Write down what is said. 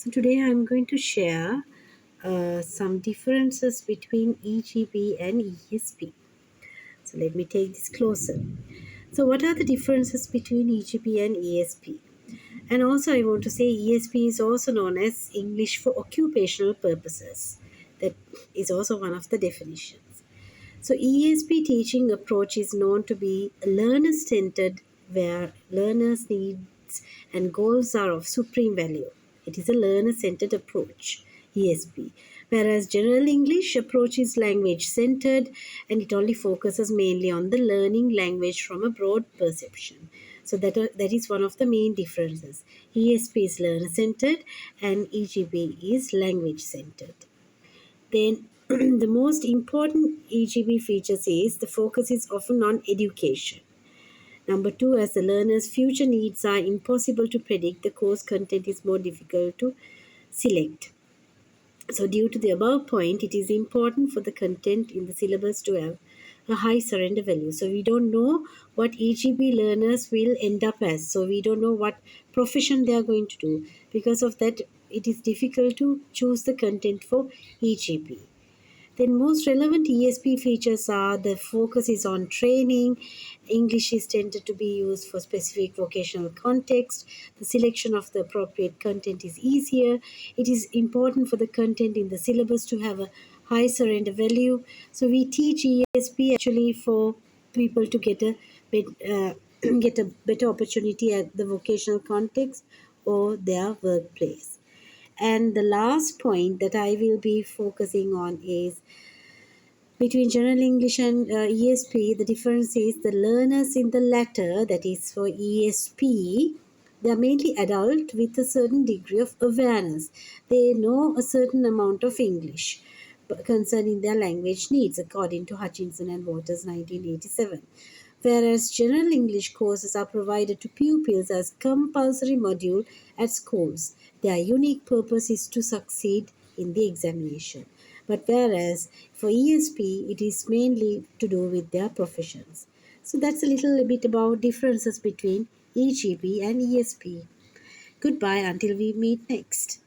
So today I'm going to share some differences between EGP and ESP. So let me take this closer. So what are the differences between EGP and ESP? And also I want to say ESP is also known as English for occupational purposes. That is also one of the definitions. So ESP teaching approach is known to be learner-centered, where learners' needs and goals are of supreme value. It is a learner-centered approach, ESP. Whereas General English approach is language-centered and it only focuses mainly on the learning language from a broad perception. So that is one of the main differences. ESP is learner-centered and EGP is language-centered. Then the most important EGP features is the focus is often on education. Number two, as the learner's future needs are impossible to predict, the course content is more difficult to select. So due to the above point, it is important for the content in the syllabus to have a high surrender value. So we don't know what EGP learners will end up as. So we don't know what profession they are going to do. Because of that, it is difficult to choose the content for EGP. Then most relevant ESP features are the focus is on training, English is tended to be used for specific vocational context, the selection of the appropriate content is easier, it is important for the content in the syllabus to have a high surrender value. So we teach ESP actually for people to get get a better opportunity at the vocational context or their workplace. And the last point that I will be focusing on is between General English and ESP, the difference is the learners in the latter, that is for ESP, they are mainly adult with a certain degree of awareness. They know a certain amount of English concerning their language needs, according to Hutchinson and Waters 1987. Whereas general English courses are provided to pupils as compulsory module at schools. Their unique purpose is to succeed in the examination. But whereas for ESP, it is mainly to do with their professions. So that's a little bit about differences between EGP and ESP. Goodbye until we meet next.